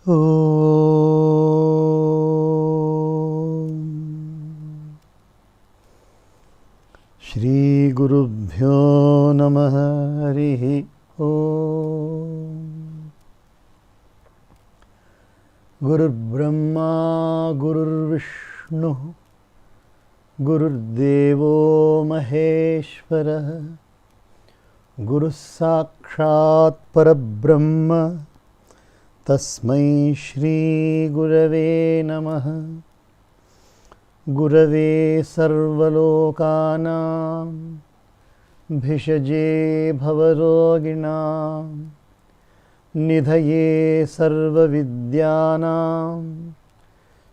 श्री गुरुभ्यो नमः। हरिः ओम। गुरुर्ब्रह्मा गुरुर्विष्णु गुरुर्देवो महेश्वरः गुरुः साक्षात् परब्रह्म तस्मै श्री गुरवे नमः। गुरवे सर्वलोकानां भिषजे भवरोगिणां निधये सर्वविद्यानां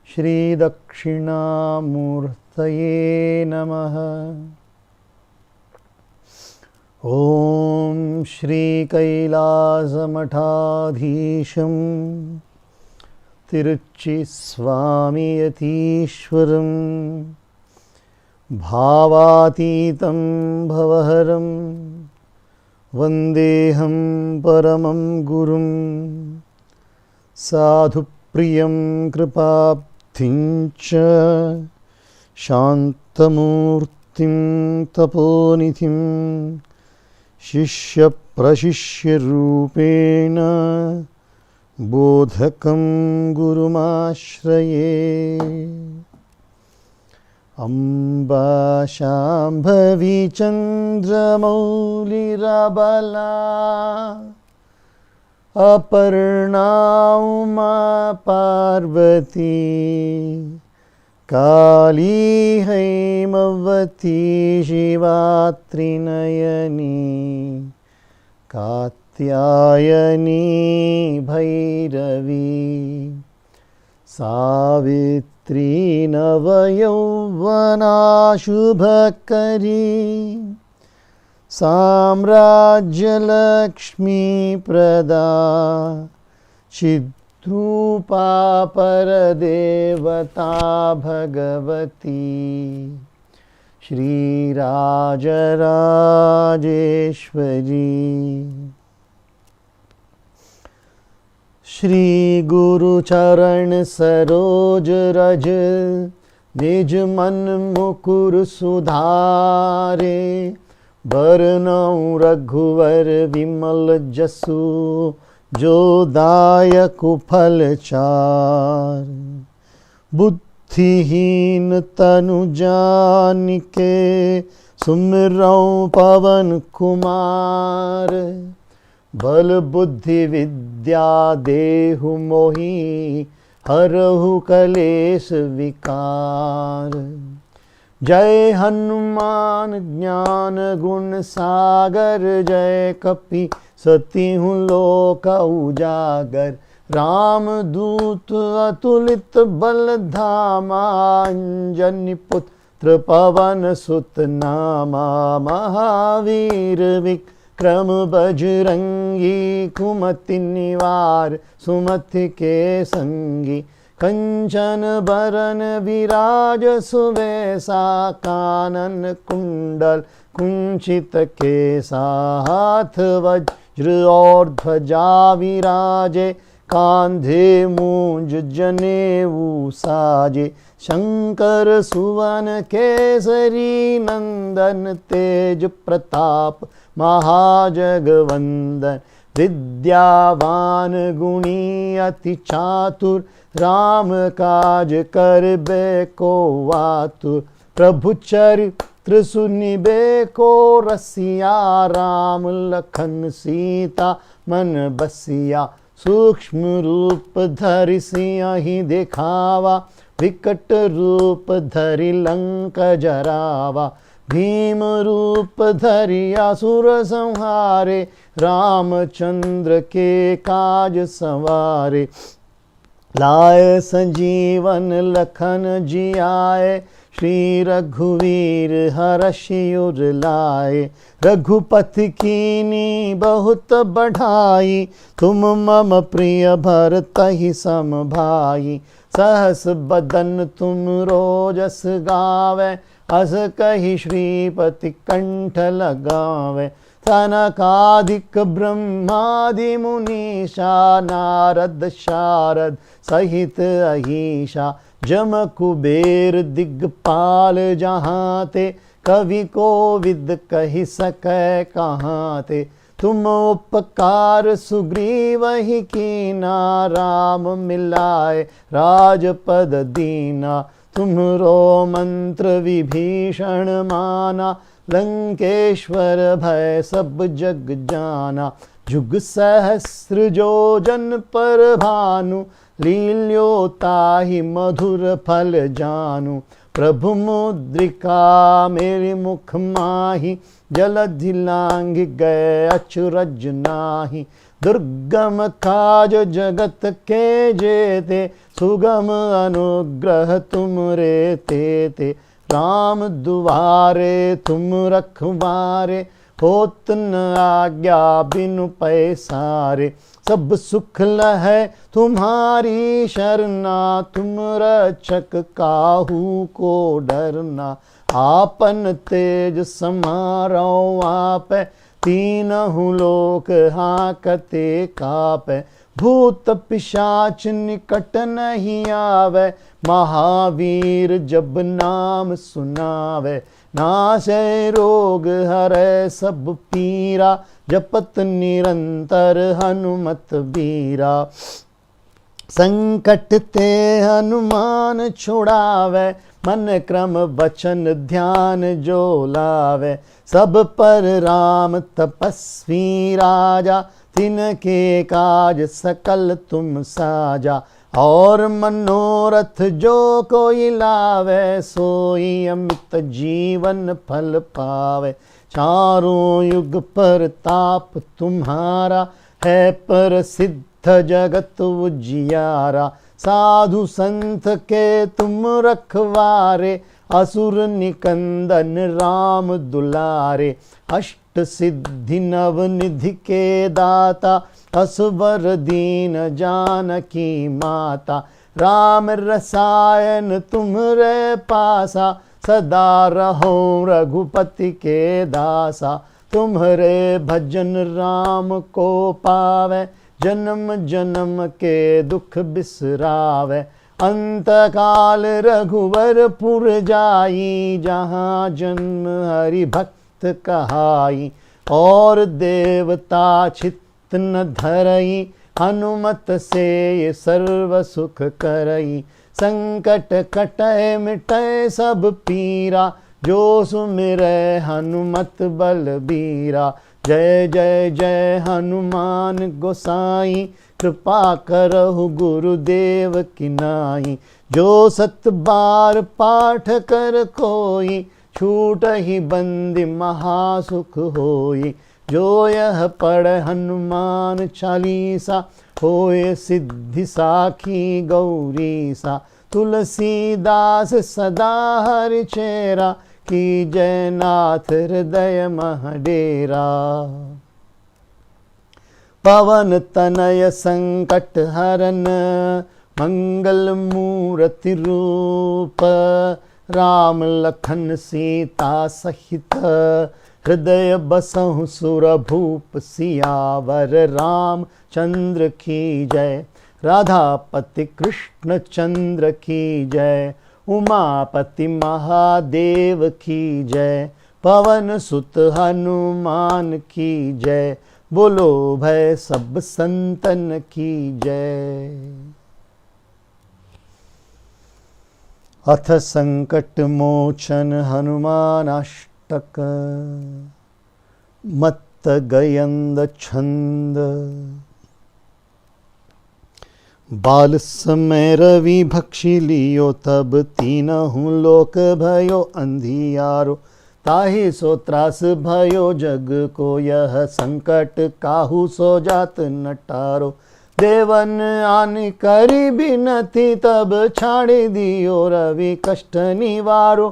श्रीदक्षिणामूर्तये नमः। ओम श्री कैलासमठाधीशं तिरुच्चि स्वामी यतीश्वरं भावातीतं भवहरं वन्देऽहं परमं गुरुं साधुप्रियं कृपाब्धिं च शान्तमूर्तिं तपोनिधिं शिष्यप्रशिष्यरूपेण बोधकं गुरुमाश्रये। अम्बा शाम्भवी चन्द्रमौलिरबला अपर्णा उमा पार्वती काली हैमवती शिवा त्रिनयनी कात्यायनी भैरवी सावित्री नवयौवना शुभकरी साम्राज्यलक्ष्मी प्रदा चिद्रूपा परदेवता भगवती श्रीराजराजेश्वरी। श्री गुरु चरण सरोज रज निज मन मुकुर सुधारे बरनउँ रघुवर विमल जसु जो दायक फल चार। बुद्धिहीन तनु जानिके सुमिरऊँ पवन कुमार बल बुद्धि विद्या देहु मोहि हरहु कलेश विकार। जय हनुमान ज्ञान गुण सागर जय कपि सतिहु लोक उजागर। रामदूत अतुलित बल धामा अंजनी पुत्र पवन सुत नामा। महावीर विक्रम बजरंगी कुमति निवार सुमति के संगी। कंचन बरन विराज सुवेशा कानन कुंडल कुंचित केसा। हाथ वज्र और ध्वजा विराजे कांधे मूंज जनेऊ साजे। शंकर सुवन केसरी नंदन तेज प्रताप महाजगवंदन। विद्यावान गुणी अति चातुर राम काज करबे को आतुर। प्रभु चरित्र सुनिबे को रसिया राम लखन सीता मन बसिया। सूक्ष्म रूप धरि सियहि दिखावा विकट रूप धरि लंक जरावा। भीम रूप धरि असुर संहारे रामचंद्र के काज सवारे। लाए संजीवन लखन जियाए श्री रघुवीर हर्षि उर लाए। रघुपति कीनी बहुत बढ़ाई तुम मम प्रिय भरतहि सम भाई। सहस बदन तुम रोजस गावे अस कहि श्रीपति कंठ लगावे। सनकादिक ब्रह्मादि मुनीषा नारद शारद सहित अहिषा जम कुबेर दिग्पाल जहाँ ते कवि कोविद कहि सकै कहाँ ते तुम उपकार सुग्रीव ही कीना राम मिलाए राजपद दीना तुम्हरो मंत्र विभीषण माना लंकेश्वर भय सब जग जाना जुग सहस्र जो जन पर भानु लील्यो ताहि मधुर फल जानु प्रभु मुद्रिका मेरे मुख माही जलधि लांघ गए अचरज नाही दुर्गम काज जगत के जेते सुगम अनुग्रह तुम रे ते राम दुआरे तुम रखवारे होत न आज्ञा बिनु पैसारे सब सुख लहै तुम्हारी शरणा तुम रक्षक काहू को डरना आपन तेज समारो आप तीनहु लोक हाकते कापै भूत पिशाच निकट नहीं आवे महावीर जब नाम सुनावे नाशै रोग हरै सब पीरा जपत निरंतर हनुमत बीरा संकट ते हनुमान छुड़ावे मन क्रम वचन ध्यान जो लावे सब पर राम तपस्वी राजा तिनके काज सकल तुम साजा और मनोरथ जो कोई लावे सोई अमित जीवन फल पावे चारों युग पर ताप तुम्हारा है प्रसिद्ध जगत उजियारा साधु संत के तुम रखवारे असुर निकंदन राम दुलारे अष्ट सिद्धि नव निधि के दाता असवर दीन जानकी माता राम रसायन तुम्हरे पासा सदा रहो रघुपति के दासा तुम्हरे भजन राम को पावे जन्म जन्म के दुख बिसरावे अंत काल रघुवर पुर जाई जहाँ जन्म हरि भक्त कहाई और देवता चित्त न धरई हनुमत से ये सर्व सुख करई संकट कटै मिटै सब पीरा जो सुमिरै हनुमत बलबीरा जय जय जय हनुमान गोसाई कृपा करहु गुरुदेव की नाई जो सत बार पाठ कर कोई छूट ही बंदी महासुख होई जो यह पढ़ हनुमान चालीसा होए सिद्धि साखी गौरीसा तुलसीदास सदा हरि चेरा की जय नाथ हृदय महडेरा पवन तनय संकट हरन मंगल मूर्ति रूप राम लखन सीता सहित हृदय बसहु सुर भूप सियावर राम चंद्र की जय राधापति कृष्ण चंद्र की जय उमापति महादेव की जय पवन सुत हनुमान की जय बोलो भय सब संतन की जय। अथ संकट मोचन हनुमानाष्टक मत्त गयंद छंद बाल समय रवि भक्षी लियो तब तीनहु लोक भयो अंधियारो ताहि सो त्रास भयो जग को यह संकट काहू सो जात नटारो देवन आनि करी बिनती तब छाड़ी दियो रवि कष्ट निवारो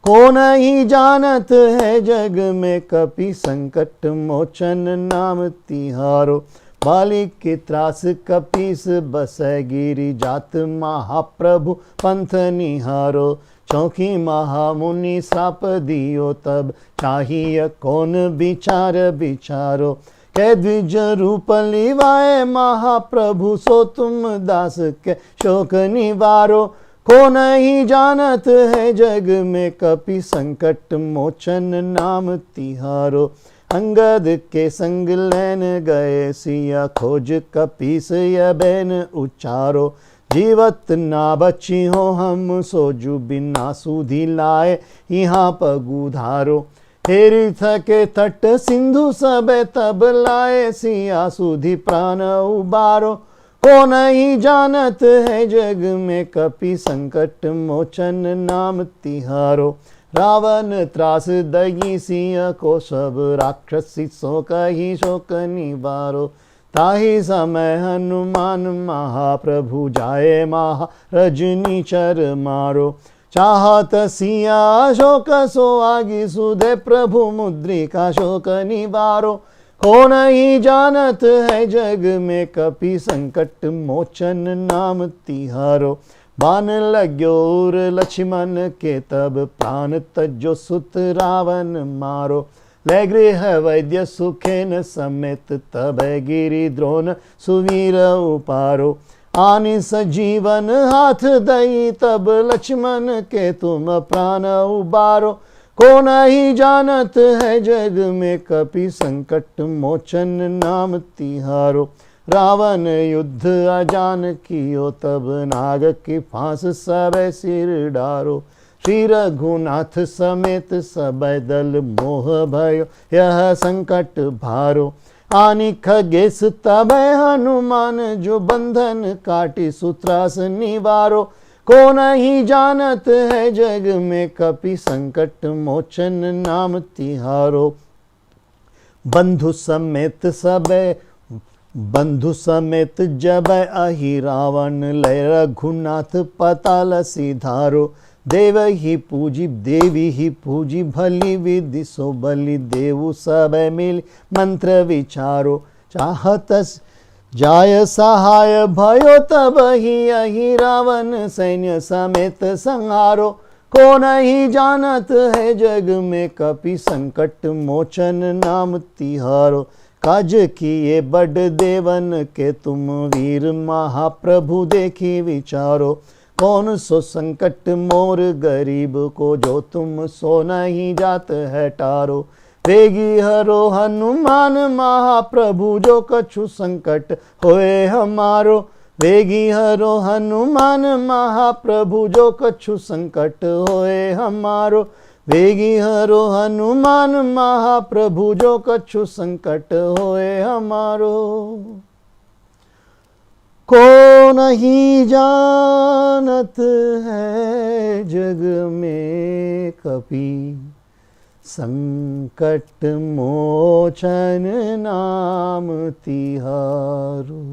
को नहीं जानत है जग में कपि संकट मोचन नाम तिहारो बालिक के त्रास कपीस बसै गिरि जात महाप्रभु पंथ निहारो चौकी महामुनि श्राप दियो तब चाहिए कौन विचार विचारो कै द्विज रूप लिवाए महाप्रभु सो तुम दास के शोक निवारो को नहीं जानत है जग में कपि संकट मोचन नाम तिहारो अंगद के संग लैन गए सिया खोज कपीस य बैन उचारो जीवत ना बची हो हम सोजु बिना सुधी लाए यहाँ पगुधारो हेरी थके तट सिंधु सब तब लाए सिया सुधी प्राण उबारो को नहीं जानत है जग में कपि संकट मोचन नाम तिहारो रावण त्रास दगी सिंह को सब राक्षसी सो कही शोक निवारो ताहि समय हनुमान महाप्रभु जाए महा रजनी चर मारो चाहत सिया शोक सो आगी सुधे प्रभु मुद्रिका शोक निवारो को नहीं जानत है जग में कपि संकट मोचन नाम तिहारो बान लाग्योर लक्ष्मण के तब प्राण तजो सुत रावण मारो ले गृह वैद्य सुखेन समेत तब गिरि द्रोण सुवीर उपारो आनि सजीवन हाथ दई तब लक्ष्मण के तुम प्राण उबारो को नहीं जानत है जग में कपि संकट मोचन नाम तिहारो रावण युद्ध अजान कियो तब नाग की फांस सब सिर डारो श्री रघुनाथ समेत सब दल मोह भयो यह संकट भारो आनि खगेश तब हनुमान जो बंधन काटी सूत्रास निवारो को नहीं जानत है जग में कपि संकट मोचन नाम तिहारो बंधु समेत जब अहि रावण लय रघुनाथ पताल सिधारो देवी ही पूजी भली विधि सो बलि देवु सब मिल मंत्र विचारो चाहत जाय सहाय भयो तब ही अहि रावण सैन्य समेत संहारो को नहीं जानत है जग में कपि संकट मोचन नाम तिहारो काज किए बड़ देवन के तुम वीर महाप्रभु देखी विचारो कौन सो संकट मोर गरीब को जो तुम सो नहीं जात है टारो वेगी हरो हनुमान महाप्रभु जो कछु संकट होए हमारो वेगी हरो हनुमान महाप्रभु जो कछु संकट होए हमारो वेगी हरो हनुमान महाप्रभु जो कछु संकट होए हमारो को नहीं जानत है जग में कपि संकट मोचन नाम तिहारो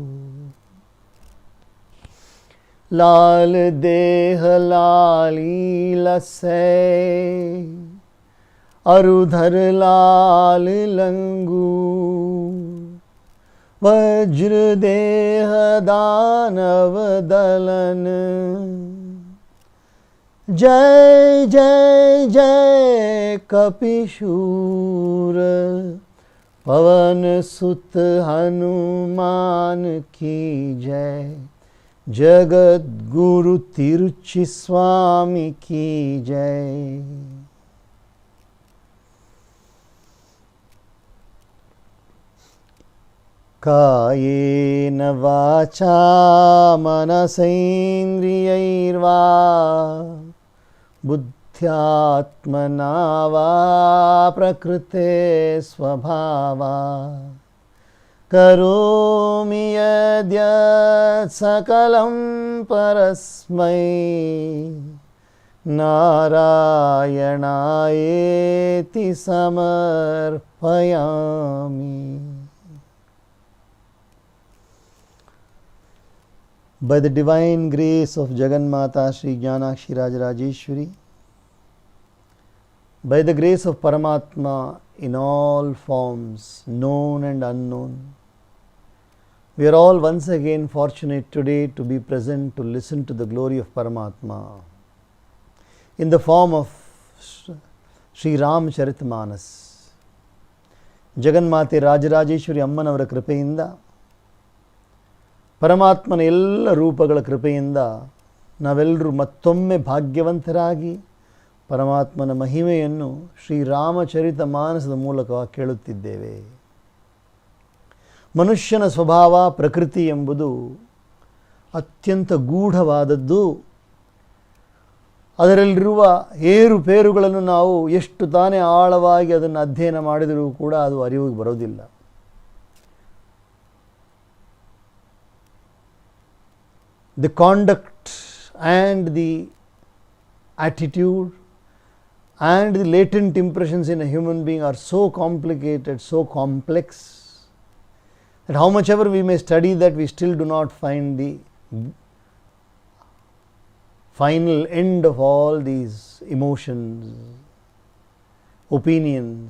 लाल देह लाली लसै अरुधर लाल लंगू वज्र देह दानव दलन जय जय जय कपिशूर पवन सुत हनुमान की जय जगत गुरु तिरुचि स्वामी की जय। कायेन वाचा मनसेन्द्रियैर्वा बुद्ध्यात्मना वा प्रकृते स्वभावा करोमि यद्यत् सकलं परस्मै नारायणायेति समर्पयामि। By the divine grace of Jagannmata Sri Jnanakshi Rajarajeshwari, by the grace of Paramatma in all forms, known and unknown, We are all once again fortunate today to be present to listen to the glory of Paramatma in the form of Sri Ramcharitmanas. ಜಗನ್ಮಾತೆ ರಾಜರಾಜೇಶ್ವರಿ ಅಮ್ಮನವರ ಕೃಪೆಯಿಂದ, ಪರಮಾತ್ಮನ ಎಲ್ಲ ರೂಪಗಳ ಕೃಪೆಯಿಂದ ನಾವೆಲ್ಲರೂ ಮತ್ತೊಮ್ಮೆ ಭಾಗ್ಯವಂತರಾಗಿ ಪರಮಾತ್ಮನ ಮಹಿಮೆಯನ್ನು ಶ್ರೀರಾಮಚರಿತ ಮಾನಸದ ಮೂಲಕ ಕೇಳುತ್ತಿದ್ದೇವೆ. ಮನುಷ್ಯನ ಸ್ವಭಾವ ಪ್ರಕೃತಿ ಎಂಬುದು ಅತ್ಯಂತ ಗೂಢವಾದದ್ದು. ಅದರಲ್ಲಿರುವ ಏರುಪೇರುಗಳನ್ನು ನಾವು ಎಷ್ಟು ತಾನೇ ಆಳವಾಗಿ ಅದನ್ನು ಅಧ್ಯಯನ ಮಾಡಿದರೂ ಕೂಡ ಅದು ಅರಿವಿಗೆ ಬರೋದಿಲ್ಲ. The conduct and the attitude and the latent impressions in a human being are so complicated, so complex, that how much ever we may study that, we still do not find the final end of all these emotions, opinions.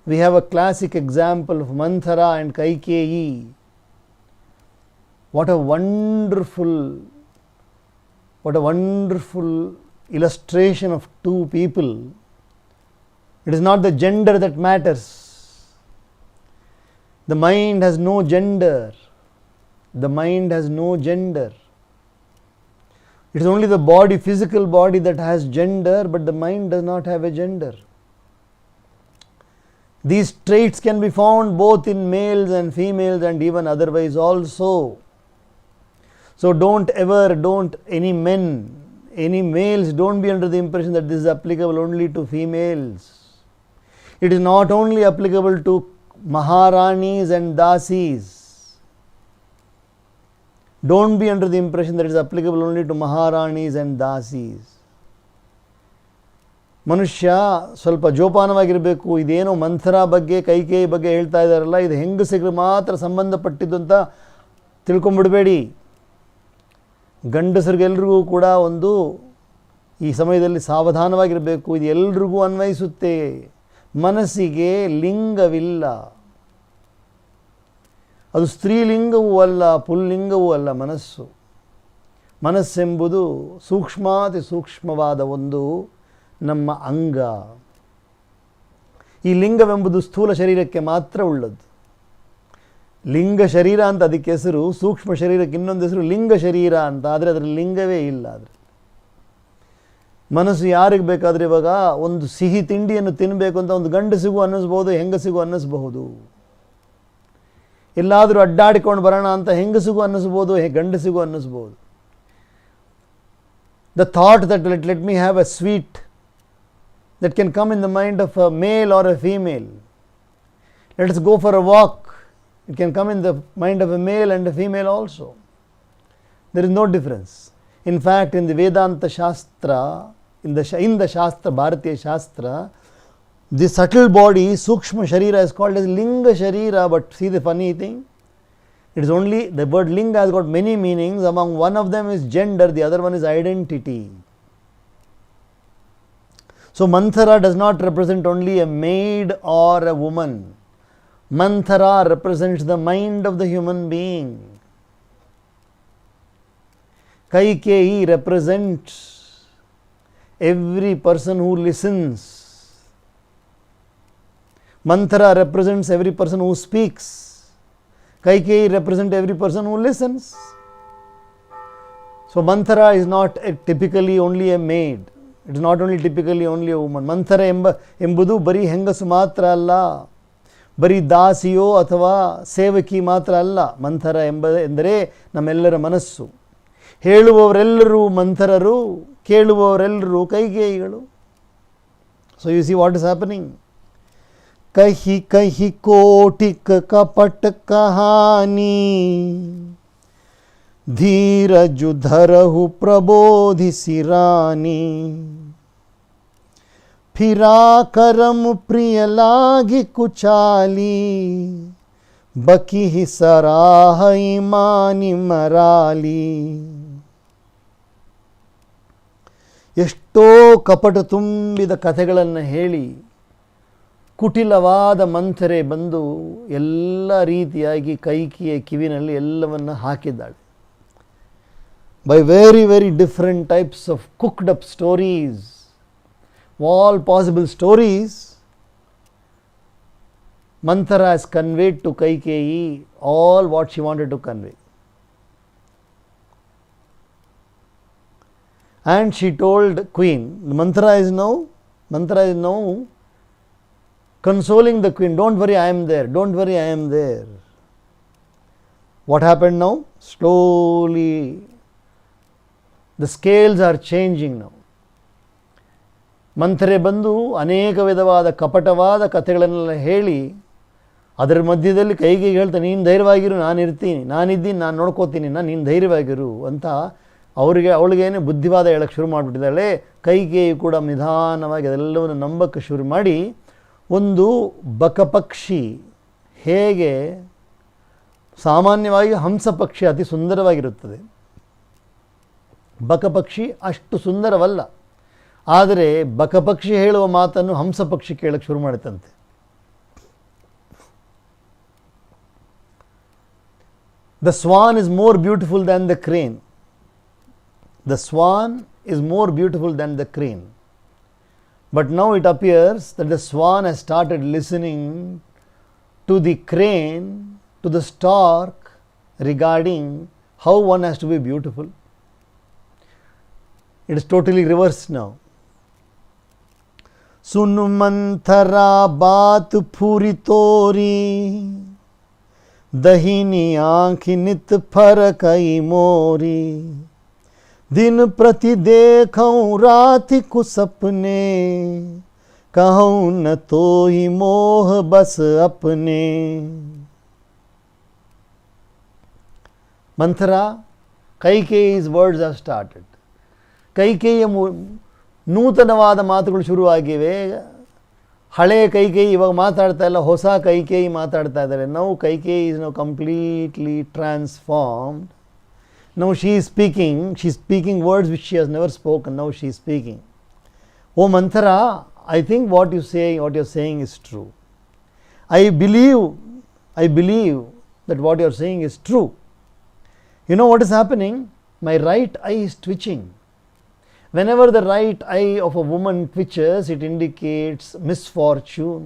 We have a classic example of Manthara and Kaikeyi. What a wonderful illustration of two people. It is not the gender that matters. The mind has no gender. The mind has no gender. It is only the body, physical body, that has gender, but the mind does not have a gender. These traits can be found both in males and females and even otherwise also. So any males, don't be under the impression that this is applicable only to females. It is not only applicable to Maharanis and Dasis. Don't be under the impression that it is applicable only to Maharanis and Dasis. ಮನುಷ್ಯ ಸ್ವಲ್ಪ ಜೋಪಾನವಾಗಿರಬೇಕು. ಇದೇನೋ ಮಂಥರ ಬಗ್ಗೆ, ಕೈಕೇಯಿ ಬಗ್ಗೆ ಹೇಳ್ತಾ ಇದ್ದಾರಲ್ಲ, ಇದು ಹೆಂಗಸಿಗೆ ಮಾತ್ರ ಸಂಬಂಧಪಟ್ಟಿದ್ದು ಅಂತ ತಿಳ್ಕೊಂಬಿಡಬೇಡಿ. ಗಂಡಸರಿಗೆಲ್ರಿಗೂ ಕೂಡ ಈ ಸಮಯದಲ್ಲಿ ಸಾವಧಾನವಾಗಿರಬೇಕು. ಇದು ಎಲ್ರಿಗೂ ಅನ್ವಯಿಸುತ್ತೆ. ಮನಸ್ಸಿಗೆ ಲಿಂಗವಿಲ್ಲ. ಅದು ಸ್ತ್ರೀಲಿಂಗವೂ ಅಲ್ಲ, ಪುಲ್ಲಿಂಗವೂ ಅಲ್ಲ. ಮನಸ್ಸೆಂಬುದು ಸೂಕ್ಷ್ಮಾತಿ ಸೂಕ್ಷ್ಮವಾದ ನಮ್ಮ ಅಂಗ. ಈ ಲಿಂಗವೆಂಬುದು ಸ್ಥೂಲ ಶರೀರಕ್ಕೆ ಮಾತ್ರ ಉಳ್ಳದ್ದು. ಲಿಂಗ ಶರೀರ ಅಂತ ಅದಕ್ಕೆ ಹೆಸರು. ಸೂಕ್ಷ್ಮ ಶರೀರಕ್ಕೆ ಇನ್ನೊಂದು ಹೆಸರು ಲಿಂಗ ಶರೀರ ಅಂತ. ಆದರೆ ಅದರಲ್ಲಿ ಲಿಂಗವೇ ಇಲ್ಲ. ಮನಸ್ಸು ಯಾರಿಗೆ ಬೇಕಾದರೆ, ಇವಾಗ ಒಂದು ಸಿಹಿ ತಿಂಡಿಯನ್ನು ತಿನ್ನಬೇಕು ಅಂತ ಒಂದು ಗಂಡಸಿಗೂ ಅನ್ನಿಸ್ಬೋದು, ಹೆಂಗಸಿಗೂ ಅನ್ನಿಸ್ಬಹುದು. ಎಲ್ಲಾದರೂ ಅಡ್ಡಾಡಿಕೊಂಡು ಬರೋಣ ಅಂತ ಹೆಂಗಸಿಗೂ ಅನ್ನಿಸ್ಬೋದು, ಗಂಡಸಿಗೂ ಅನ್ನಿಸ್ಬೋದು. The thought that let me have a sweet, that can come in the mind of a male or a female. Let us go for a walk. It can come in the mind of a male and a female also. There is no difference. In fact, in the Vedanta Shastra, in the Shastra, Bharatiya Shastra, the subtle body, Sukshma Sharira, is called as Linga Sharira. But see the funny thing, it is only, the word Linga has got many meanings. Among one of them is gender, the other one is identity. So Manthara does not represent only a maid or a woman. Manthara represents the mind of the human being. Kaikeyi represents every person who listens. Manthara represents every person who speaks. Kaikeyi represents every person who listens. So Manthara is not typically only a maid. It is not only typically only a woman. Manthara ಎಂಬುದು ಬರೀ ಹೆಂಗಸು ಮಾತ್ರ ಅಲ್ಲ, ಬರೀ ದಾಸಿಯೋ ಅಥವಾ ಸೇವಕಿ ಮಾತ್ರ ಅಲ್ಲ. ಮಂಥರ ಎಂದರೆ ನಮ್ಮೆಲ್ಲರ ಮನಸ್ಸು. ಹೇಳುವವರೆಲ್ಲರೂ ಮಂಥರರು, ಕೇಳುವವರೆಲ್ಲರೂ ಕೈಕೇಯಿಗಳು. So you see what is happening. ಕಹಿ ಕಹಿ ಕೋಟಿಕ ಕಪಟ ಕಹಾನಿ, ಧೀರಜು ಧರಹು ಪ್ರಬೋಧಿಸಿ ರಾಣಿ. फिरा करम प्रिय लागी कुचाली, बकी ही सराह मानी मराली. ಎಷ್ಟೋ ಕಪಟ ತುಂಬಿದ ಕಥೆಗಳನ್ನು ಹೇಳಿ ಕುಟಿಲವಾದ ಮಂಥರೆ ಬಂದು ಎಲ್ಲ ರೀತಿಯಾಗಿ ಕೈಕೆಯ ಕಿವಿನಲ್ಲಿ ಎಲ್ಲವನ್ನು ಹಾಕಿದ್ದಾಳೆ. By very very different types of cooked up stories, all possible stories, Manthara has conveyed to Kaikeyi all what she wanted to convey. And she told Queen, Manthara is now consoling the Queen, don't worry, I am there, don't worry, I am there. What happened now? Slowly the scales are changing now. Manthara ಬಂದು ಅನೇಕ ವಿಧವಾದ ಕಪಟವಾದ ಕಥೆಗಳನ್ನೆಲ್ಲ ಹೇಳಿ ಅದರ ಮಧ್ಯದಲ್ಲಿ ಕೈಗೆಯಿ ಹೇಳ್ತಾನೆ, ನೀನು ಧೈರ್ಯವಾಗಿರು, ನಾನು ಇರ್ತೀನಿ, ನಾನಿದ್ದೀನಿ, ನಾನು ನೋಡ್ಕೋತೀನಿ, ನೀನು ಧೈರ್ಯವಾಗಿರು ಅಂತ ಅವಳಿಗೇನೆ ಬುದ್ಧಿವಾದ ಹೇಳಕ್ಕೆ ಶುರು ಮಾಡಿಬಿಟ್ಟಿದ್ದಾಳೆ. ಕೈಗೆಯಿ ಕೂಡ ನಿಧಾನವಾಗಿ ಅದೆಲ್ಲವನ್ನು ನಂಬಕ್ಕೆ ಶುರು ಮಾಡಿ, ಒಂದು ಬಕಪಕ್ಷಿ ಹೇಗೆ ಸಾಮಾನ್ಯವಾಗಿ ಹಂಸ ಪಕ್ಷಿ ಅತಿ ಸುಂದರವಾಗಿರುತ್ತದೆ, ಬಕಪಕ್ಷಿ ಅಷ್ಟು ಸುಂದರವಲ್ಲ. ಆದರೆ ಬಕಪಕ್ಷಿ ಹೇಳುವ ಮಾತನ್ನು ಹಂಸ ಪಕ್ಷಿ ಕೇಳಕ್ಕೆ ಶುರು ಮಾಡುತ್ತಂತೆ. The swan is more beautiful than the crane. The swan is more beautiful than the crane. But now it appears that the swan has started listening to the crane, to the stork, regarding how one has to be beautiful. It is totally reversed now. सुन मंथरा बात फूरी तोरी, दहिनी आँखि नित फरकई मोरी, दिन प्रति देखऊं राति को सपने, कहूं न तो ही मोह बस अपने. Manthara, Kaikeyi's words have started. ಕೈಕೇಯಿಯ ನೂತನವಾದ ಮಾತುಗಳು ಶುರುವಾಗಿವೆ. ಹಳೆ ಕೈಕೇಯಿ ಇವಾಗ ಮಾತಾಡ್ತಾ ಇಲ್ಲ, ಹೊಸ ಕೈಕೇಯಿ ಮಾತಾಡ್ತಾ ಇದ್ದಾರೆ. Now Kaikeyi is now completely transformed. Now she is speaking words which she has never spoken. Now she is speaking. Oh Manthara, I think what you are saying is true. I believe that what you are saying is true. You know what is happening? My right eye is twitching. Whenever the right eye of a woman twitches, it indicates misfortune.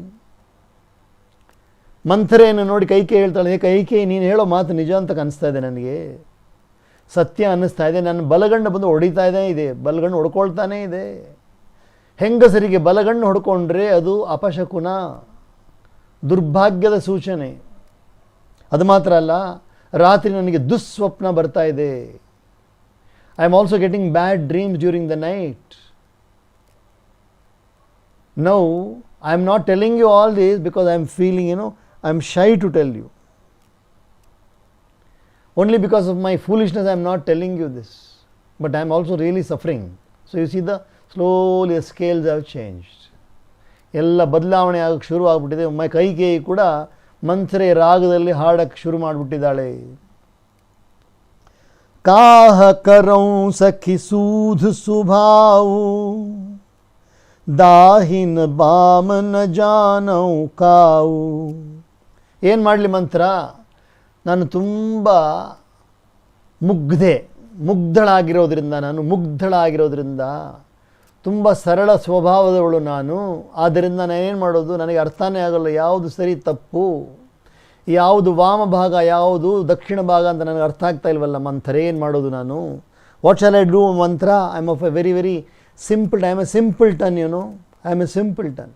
ಮಂಥರೆಯನ್ನು ನೋಡಿ ಕೈಕೇಯಿ ಹೇಳ್ತಾಳೆ, ಕೈಕೇಯಿ ನೀನು ಹೇಳೋ ಮಾತು ನಿಜ ಅಂತ ಅನಿಸ್ತಾ ಇದೆ, ನನಗೆ ಸತ್ಯ ಅನ್ನಿಸ್ತಾ ಇದೆ. ನನ್ನ ಬಲಗಣ್ಣು ಬಂದು ಹೊಡಿತಾ ಇದೆ, ಬಲಗಣ್ಣು ಹೊಡ್ಕೊಳ್ತಾನೇ ಇದೆ. ಹೆಂಗಸರಿಗೆ ಬಲಗಣ್ಣು ಹೊಡ್ಕೊಂಡ್ರೆ ಅದು ಅಪಶಕುನ, ದುರ್ಭಾಗ್ಯದ ಸೂಚನೆ. ಅದು ಮಾತ್ರ ಅಲ್ಲ, ರಾತ್ರಿ ನನಗೆ ದುಸ್ವಪ್ನ ಬರ್ತಾ ಇದೆ. I am also getting bad dreams during the night. Now, I am not telling you all this because I am feeling, I am shy to tell you. Only because of my foolishness I am not telling you this. But I am also really suffering. So you see, slowly the scales have changed. ಎಲ್ಲ ಬದಲಾವಣೆ ಆಗಕ್ಕೆ ಶುರು ಆಗಿಬಿಟ್ಟಿದೆ. ಕೈಕೇಯಿ ಕೂಡ ಮಂಥರೆ ರಾಗದಲ್ಲಿ ಹಾಡಕ್ಕೆ ಶುರು ಮಾಡಿಬಿಟ್ಟಿದ್ದಾಳೆ. काह करऊं सखी सूध सुभाऊ, दाहिन बाम न जानऊं काऊ. ಏನು ಮಾಡಲಿ ಮಂತ್ರ, ನಾನು ತುಂಬ ಮುಗ್ಧಳಾಗಿರೋದ್ರಿಂದ ತುಂಬ ಸರಳ ಸ್ವಭಾವದವಳು ನಾನು. ಆದ್ದರಿಂದ ನಾನೇನು ಮಾಡೋದು, ನನಗೆ ಅರ್ಥನೇ ಆಗಲ್ಲ ಯಾವುದು ಸರಿ ತಪ್ಪು, ಯಾವುದು ವಾಮ ಭಾಗ, ಯಾವುದು ದಕ್ಷಿಣ ಭಾಗ ಅಂತ ನನಗೆ ಅರ್ಥ ಆಗ್ತಾ ಇಲ್ವಲ್ಲ ಮಂಥರೆ, ಏನು ಮಾಡೋದು ನಾನು? What shall I do Manthara? I am of a very very simple, I am a simpleton, I am a simpleton.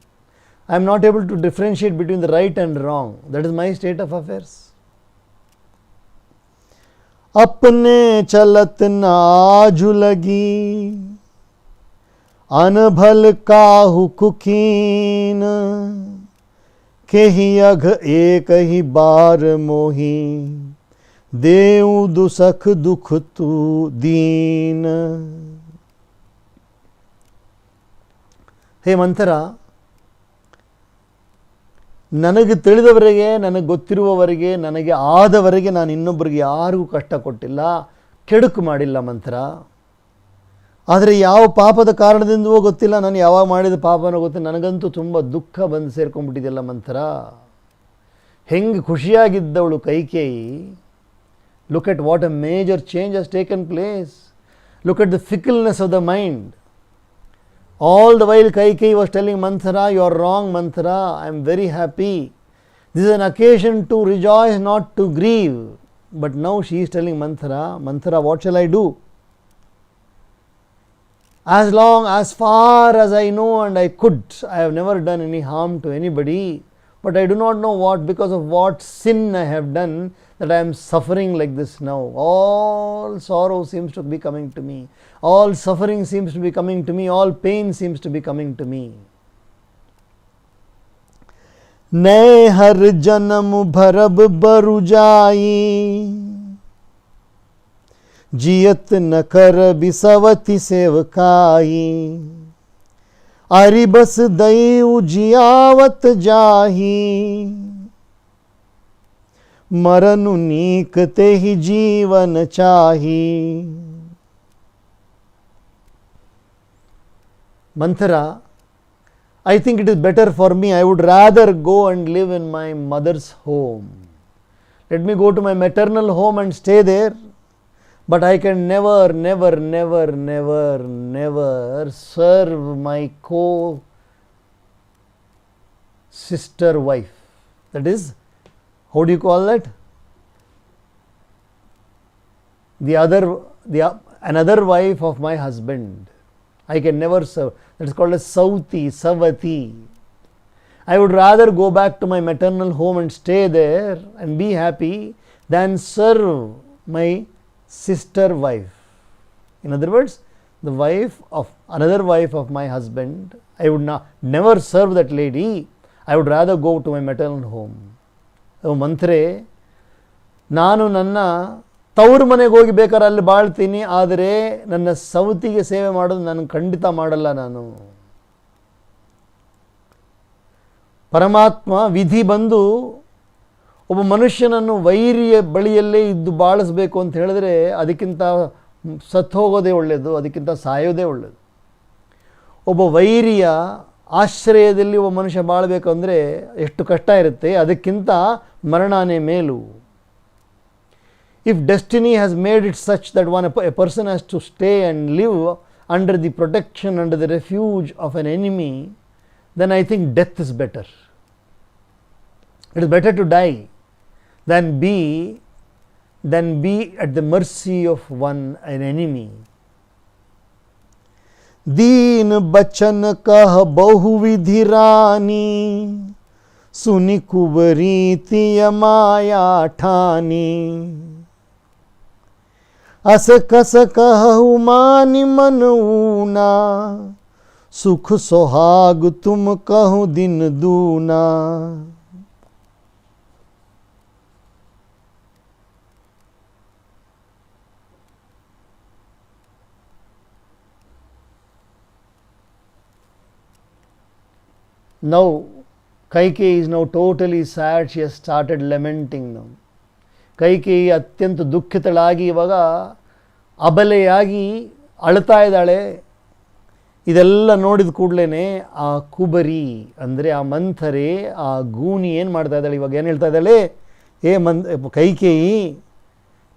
I am not able to differentiate between the right and wrong. That is my state of affairs. अपने चलत नाजु लगी, अनभल काहु कुकीन, केहि अघ एक ही बार मोही, देऊ दुसख दुख तू दीन. ಹೇ ಮಂಥರ, ನನಗೆ ತಿಳಿದವರೆಗೆ, ನನಗೆ ಗೊತ್ತಿರುವವರೆಗೆ, ನನಗೆ ಆದವರೆಗೆ ನಾನು ಇನ್ನೊಬ್ಬರಿಗೆ ಯಾರಿಗೂ ಕಷ್ಟ ಕೊಟ್ಟಿಲ್ಲ, ಕೆಡುಕು ಮಾಡಿಲ್ಲ ಮಂಥರ. ಆದರೆ ಯಾವ ಪಾಪದ ಕಾರಣದಿಂದವೋ ಗೊತ್ತಿಲ್ಲ, ನಾನು ಯಾವಾಗ ಮಾಡಿದ ಪಾಪನೋ ಗೊತ್ತಿಲ್ಲ, ನನಗಂತೂ ತುಂಬ ದುಃಖ ಬಂದು ಸೇರ್ಕೊಂಡ್ಬಿಟ್ಟಿದೆಯಲ್ಲ ಮಂಥರ. ಹೆಂಗೆ ಖುಷಿಯಾಗಿದ್ದವಳು Kaikeyi, look at what a major change has taken place. Look at the fickleness of the mind. All the while Kaikeyi was telling Manthara, you are wrong Manthara, I am very happy. This is an occasion to rejoice, not to grieve. But now she is telling Manthara, Manthara, what shall I do? As far as I know and I could, I have never done any harm to anybody. But I do not know because of what sin I have done, that I am suffering like this now. All sorrow seems to be coming to me. All suffering seems to be coming to me. All pain seems to be coming to me. नए हर जन्म भरब बरु जाई, जियत न कर बिसवती सेवकाई, अरि बस दई उजियावत जाही, मरनु नीक ते ही जीवन चाही. Manthara, I think it is better for me. I would rather go and live in my mother's home. Let me go to my maternal home and stay there. But I can never serve my co-sister wife. That is, how do you call that? Another wife of my husband. I can never serve. That is called as Savati. I would rather go back to my maternal home and stay there and be happy than serve my sister wife. In other words, another wife of my husband, I would never serve that lady. I would rather go to my maternal home. Oh ಮಂತ್ರೆ, ನಾನು ನನ್ನ ತವರು ಮನೆಗೆ ಹೋಗಿ ಬೇಕಾದ್ರೆ ಅಲ್ಲಿ ಬಾಳ್ತೀನಿ, ಆದರೆ ನನ್ನ ಸವತಿಗೆ ಸೇವೆ ಮಾಡೋದು ನಾನು ಖಂಡಿತ ಮಾಡಲ್ಲ. ನಾನು ಪರಮಾತ್ಮ ವಿಧಿ ಬಂದು ಒಬ್ಬ ಮನುಷ್ಯನನ್ನು ವೈರಿಯ ಬಳಿಯಲ್ಲೇ ಇದ್ದು ಬಾಳಿಸ್ಬೇಕು ಅಂತ ಹೇಳಿದ್ರೆ ಅದಕ್ಕಿಂತ ಸತ್ತು ಹೋಗೋದೇ ಒಳ್ಳೆಯದು, ಅದಕ್ಕಿಂತ ಸಾಯೋದೇ ಒಳ್ಳೆಯದು. ಒಬ್ಬ ವೈರಿಯ ಆಶ್ರಯದಲ್ಲಿ ಒಬ್ಬ ಮನುಷ್ಯ ಬಾಳಬೇಕು ಅಂದರೆ ಎಷ್ಟು ಕಷ್ಟ ಇರುತ್ತೆ, ಅದಕ್ಕಿಂತ ಮರಣನೇ ಮೇಲು. If destiny has made it such that a person has to stay and live under the protection, under the refuge of an enemy, then I think death is better. It is better to die than be at the mercy of an enemy. दीन बचन कह बहुविधि रानी, सुनि कुबरी तिय माया ठानी, अस कस कहु मानि मन ऊना, सुख सोहाग तुम कहु दिन दूना. Now Kaikeyi is now totally sad. She has started lamenting now. Kaikeyi ಅತ್ಯಂತ ದುಃಖಿತಳಾಗಿ ಇವಾಗ ಅಬಲೆಯಾಗಿ ಅಳ್ತಾ ಇದ್ದಾಳೆ. ಇದೆಲ್ಲ ನೋಡಿದ ಕೂಡಲೇ ಆ ಕುಬರಿ ಅಂದರೆ ಆ ಮಂಥರೆ, ಆ ಗೂನಿ ಏನು ಮಾಡ್ತಾ ಇದ್ದಾಳೆ ಇವಾಗ, ಏನು ಹೇಳ್ತಾ ಇದ್ದಾಳೆ, ಕೈಕೇಯಿ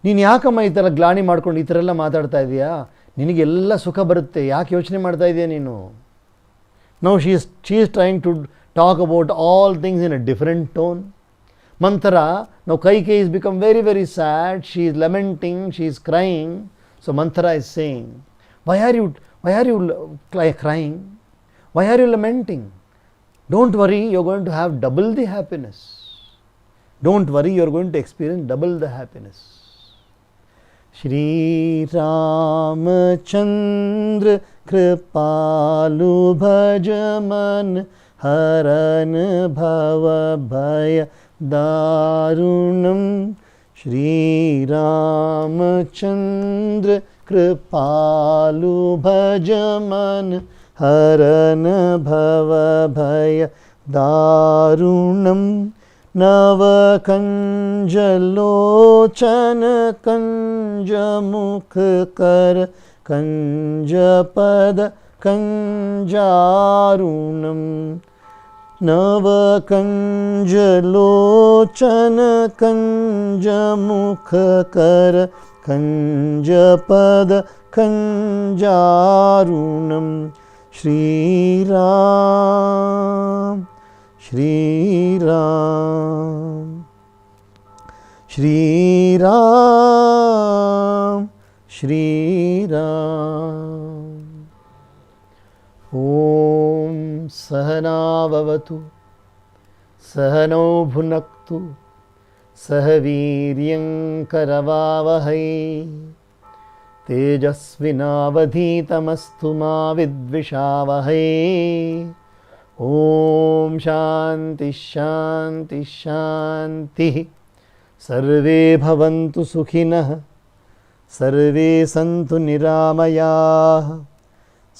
ನೀನು ಯಾಕಮ್ಮ ಈ ಥರ ಗ್ಲಾನಿ ಮಾಡ್ಕೊಂಡು ಈ ಥರ ಎಲ್ಲ ಮಾತಾಡ್ತಾ ಇದೆಯಾ, ನಿನಗೆಲ್ಲ ಸುಖ ಬರುತ್ತೆ, ಯಾಕೆ ಯೋಚನೆ ಮಾಡ್ತಾ ಇದೆಯಾ ನೀನು. Now she is trying to talk about all things in a different tone. Manthara, now Kaikeyi has become very, very sad. She is lamenting, she is crying. So Manthara is saying, why are you crying? Why are you lamenting? Don't worry, you are going to have double the happiness. Don't worry, you are going to experience double the happiness. Shri Ramachandra कृपालु भज मन, हरन भव भय दारुणम. श्री रामचंद्र कृपालु भज मन, हरन भव भय दारुणम. नवकञ्जलोचन कञ्जमुखकर कञ्जपद कञ्जारुणं नवकञ्जलोचन कञ्जमुखकर कञ्जपद कञ्जारुणं श्रीराम श्रीराम श्रीराम श्रीराम। ॐ सहना भवतु सहनौ भुनक्तु सह वीर्यं करवावहै तेजस्विनावधीतमस्तु मा विद्विषावहै। ॐ शान्ति शान्ति शान्तिः। सर्वे भवन्तु सुखिनः सर्वे सन्तु निरामयाः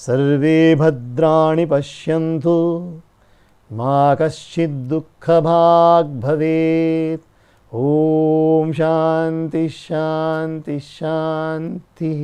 सर्वे भद्राणि पश्यन्तु मा कश्चित् दुःखभाग् भवेत्। ॐ शान्ति शान्ति शान्तिः।